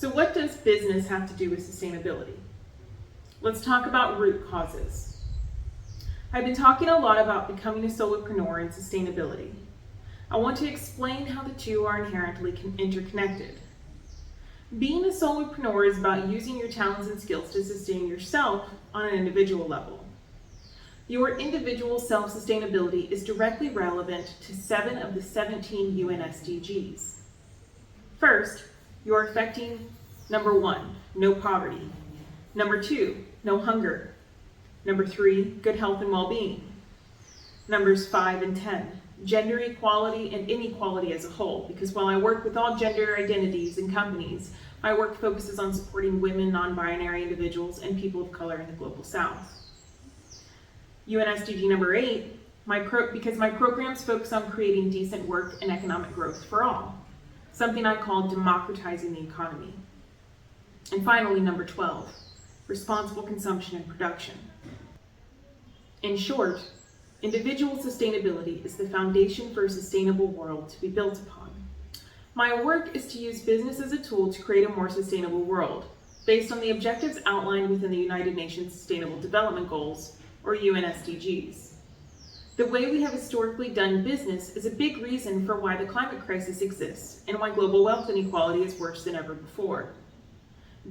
So what does business have to do with sustainability? Let's talk about root causes. I've been talking a lot about becoming a solopreneur and sustainability. I want to explain how the two are inherently interconnected. Being a solopreneur is about using your talents and skills to sustain yourself on an individual level. Your individual self-sustainability is directly relevant to 7 of the 17 UNSDGs. First, you're affecting number 1, no poverty. Number 2, no hunger. Number 3, good health and well-being. Numbers 5 and 10, gender equality and inequality as a whole, because while I work with all gender identities in companies, my work focuses on supporting women, non-binary individuals, and people of color in the global south. UNSDG number 8, because my programs focus on creating decent work and economic growth for all, something I call democratizing the economy. And finally, number 12, responsible consumption and production. In short, individual sustainability is the foundation for a sustainable world to be built upon. My work is to use business as a tool to create a more sustainable world, based on the objectives outlined within the United Nations Sustainable Development Goals, or UNSDGs. The way we have historically done business is a big reason for why the climate crisis exists and why global wealth inequality is worse than ever before.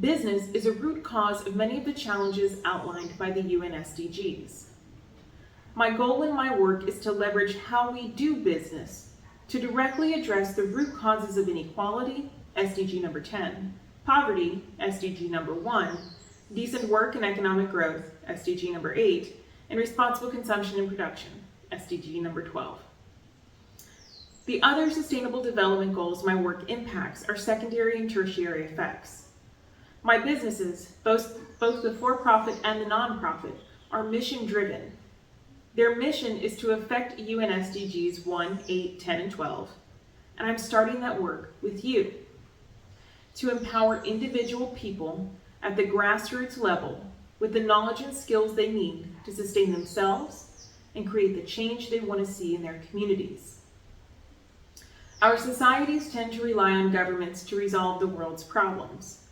Business is a root cause of many of the challenges outlined by the UNSDGs. My goal in my work is to leverage how we do business to directly address the root causes of inequality, SDG number 10, poverty, SDG number 1, decent work and economic growth, SDG number 8, and responsible consumption and production, SDG number 12. The other sustainable development goals my work impacts are secondary and tertiary effects. My businesses, both the for-profit and the non-profit, are mission-driven. Their mission is to affect UNSDGs 1, 8, 10, and 12, and I'm starting that work with you to empower individual people at the grassroots level with the knowledge and skills they need to sustain themselves and create the change they want to see in their communities. Our societies tend to rely on governments to resolve the world's problems,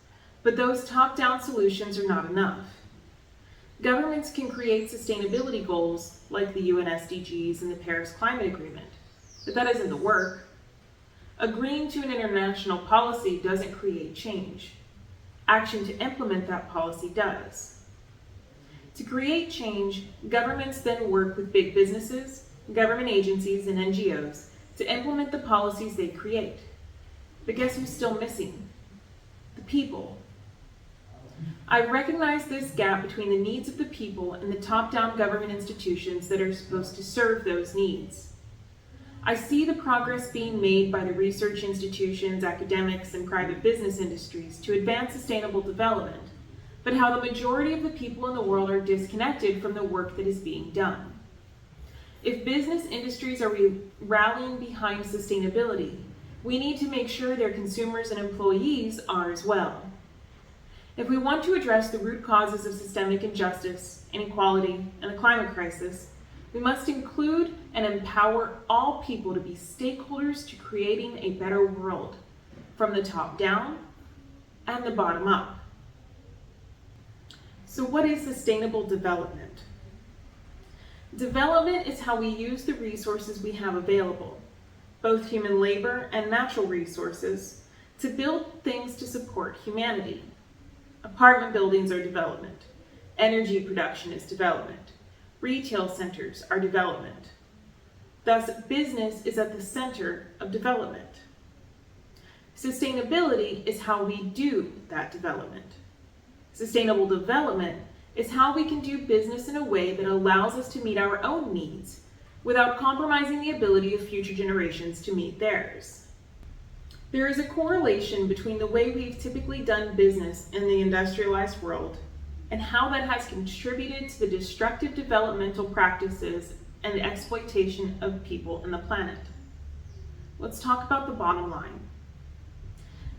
but those top-down solutions are not enough. Governments can create sustainability goals like the UNSDGs and the Paris Climate Agreement, but that isn't the work. Agreeing to an international policy doesn't create change. Action to implement that policy does. To create change, governments then work with big businesses, government agencies, and NGOs to implement the policies they create. But guess who's still missing? The people. I recognize this gap between the needs of the people and the top-down government institutions that are supposed to serve those needs. I see the progress being made by the research institutions, academics, and private business industries to advance sustainable development, but how the majority of the people in the world are disconnected from the work that is being done. If business industries are rallying behind sustainability, we need to make sure their consumers and employees are as well. If we want to address the root causes of systemic injustice, inequality, and the climate crisis, we must include and empower all people to be stakeholders to creating a better world, from the top down and the bottom up. So what is sustainable development? Development is how we use the resources we have available, both human labor and natural resources, to build things to support humanity. Apartment buildings are development. Energy production is development. Retail centers are development. Thus, business is at the center of development. Sustainability is how we do that development. Sustainable development is how we can do business in a way that allows us to meet our own needs without compromising the ability of future generations to meet theirs. There is a correlation between the way we've typically done business in the industrialized world and how that has contributed to the destructive developmental practices and the exploitation of people and the planet. Let's talk about the bottom line.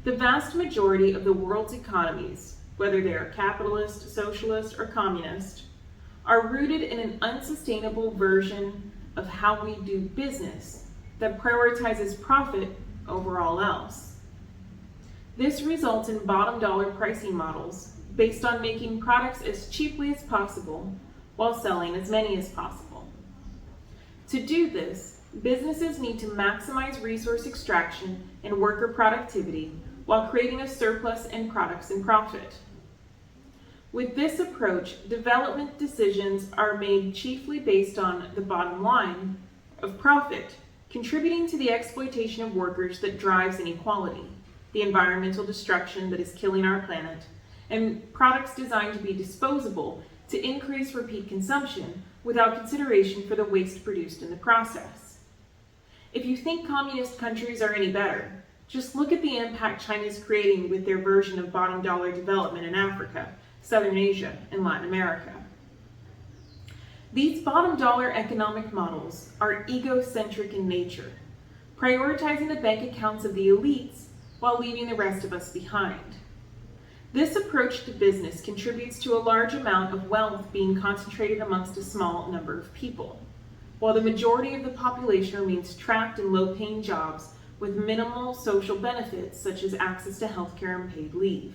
The vast majority of the world's economies, whether they are capitalist, socialist, or communist, are rooted in an unsustainable version of how we do business that prioritizes profit over all else. This results in bottom dollar pricing models based on making products as cheaply as possible while selling as many as possible. To do this, businesses need to maximize resource extraction and worker productivity while creating a surplus in products and profit. With this approach, development decisions are made chiefly based on the bottom line of profit, contributing to the exploitation of workers that drives inequality, the environmental destruction that is killing our planet, and products designed to be disposable to increase repeat consumption without consideration for the waste produced in the process. If you think communist countries are any better, just look at the impact China is creating with their version of bottom dollar development in Africa, Southern Asia, and Latin America. These bottom dollar economic models are egocentric in nature, prioritizing the bank accounts of the elites while leaving the rest of us behind. This approach to business contributes to a large amount of wealth being concentrated amongst a small number of people, while the majority of the population remains trapped in low-paying jobs with minimal social benefits such as access to healthcare and paid leave.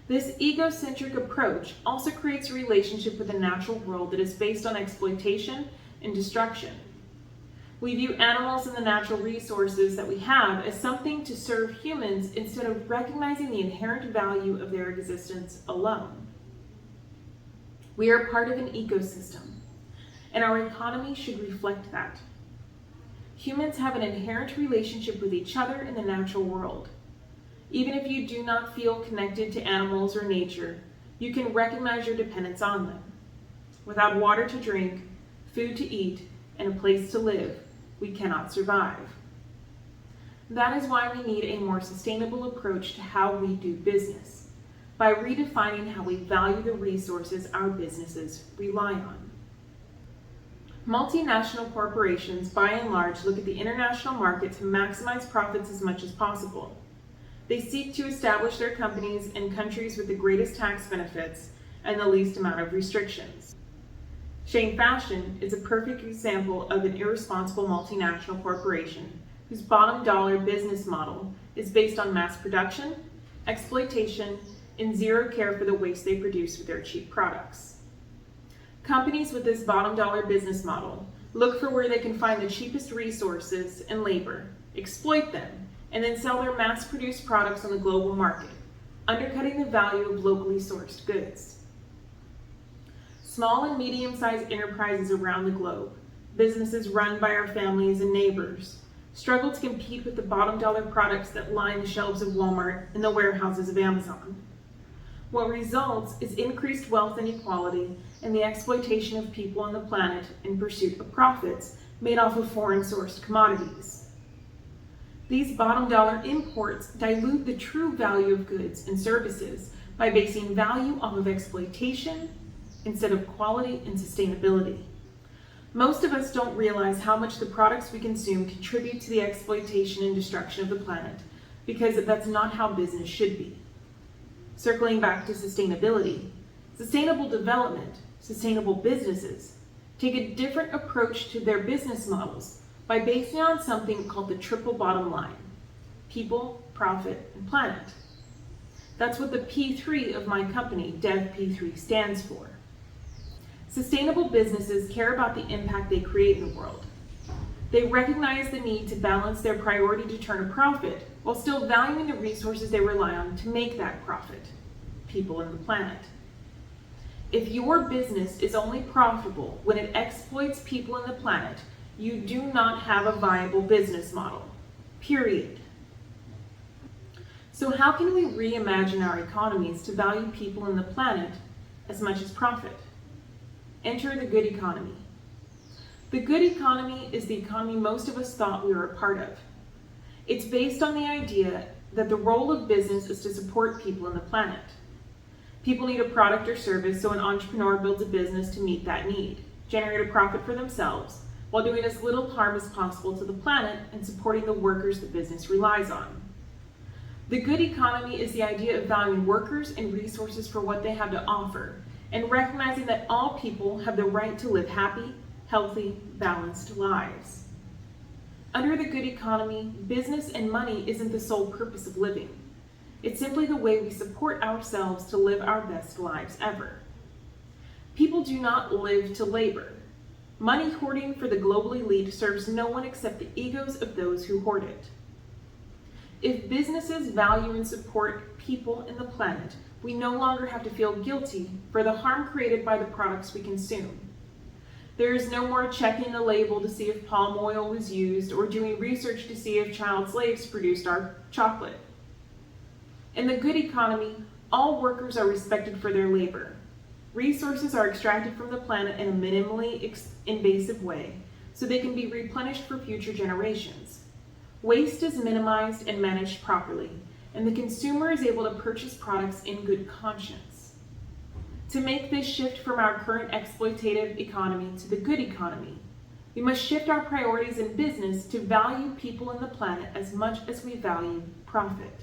This egocentric approach also creates a relationship with the natural world that is based on exploitation and destruction. We view animals and the natural resources that we have as something to serve humans instead of recognizing the inherent value of their existence alone. We are part of an ecosystem, and our economy should reflect that. Humans have an inherent relationship with each other in the natural world. Even if you do not feel connected to animals or nature, you can recognize your dependence on them. Without water to drink, food to eat, and a place to live, we cannot survive. That is why we need a more sustainable approach to how we do business, by redefining how we value the resources our businesses rely on. Multinational corporations, by and large, look at the international market to maximize profits as much as possible. They seek to establish their companies in countries with the greatest tax benefits and the least amount of restrictions. Shane Fashion is a perfect example of an irresponsible multinational corporation whose bottom dollar business model is based on mass production, exploitation, and zero care for the waste they produce with their cheap products. Companies with this bottom dollar business model look for where they can find the cheapest resources and labor, exploit them, and then sell their mass-produced products on the global market, undercutting the value of locally sourced goods. Small and medium-sized enterprises around the globe, businesses run by our families and neighbors, struggle to compete with the bottom dollar products that line the shelves of Walmart and the warehouses of Amazon. What results is increased wealth inequality and the exploitation of people on the planet in pursuit of profits made off of foreign-sourced commodities. These bottom dollar imports dilute the true value of goods and services by basing value off of exploitation instead of quality and sustainability. Most of us don't realize how much the products we consume contribute to the exploitation and destruction of the planet, because that's not how business should be. Circling back to sustainability, sustainable development, sustainable businesses take a different approach to their business models by basing on something called the triple bottom line: people, profit, and planet. That's what the P3 of my company, DevP3, stands for. Sustainable businesses care about the impact they create in the world. They recognize the need to balance their priority to turn a profit while still valuing the resources they rely on to make that profit: people and the planet. If your business is only profitable when it exploits people and the planet, you do not have a viable business model, period. So how can we reimagine our economies to value people and the planet as much as profit? Enter the good economy. The good economy is the economy most of us thought we were a part of. It's based on the idea that the role of business is to support people and the planet. People need a product or service, so an entrepreneur builds a business to meet that need, generate a profit for themselves, while doing as little harm as possible to the planet and supporting the workers the business relies on. The good economy is the idea of valuing workers and resources for what they have to offer, and recognizing that all people have the right to live happy, healthy, balanced lives. Under the good economy, business and money isn't the sole purpose of living. It's simply the way we support ourselves to live our best lives ever. People do not live to labor. Money hoarding for the global elite serves no one except the egos of those who hoard it. If businesses value and support people and the planet, we no longer have to feel guilty for the harm created by the products we consume. There is no more checking the label to see if palm oil was used or doing research to see if child slaves produced our chocolate. In the good economy, all workers are respected for their labor. Resources are extracted from the planet in a minimally invasive way so they can be replenished for future generations. Waste is minimized and managed properly, and the consumer is able to purchase products in good conscience. To make this shift from our current exploitative economy to the good economy, we must shift our priorities in business to value people and the planet as much as we value profit.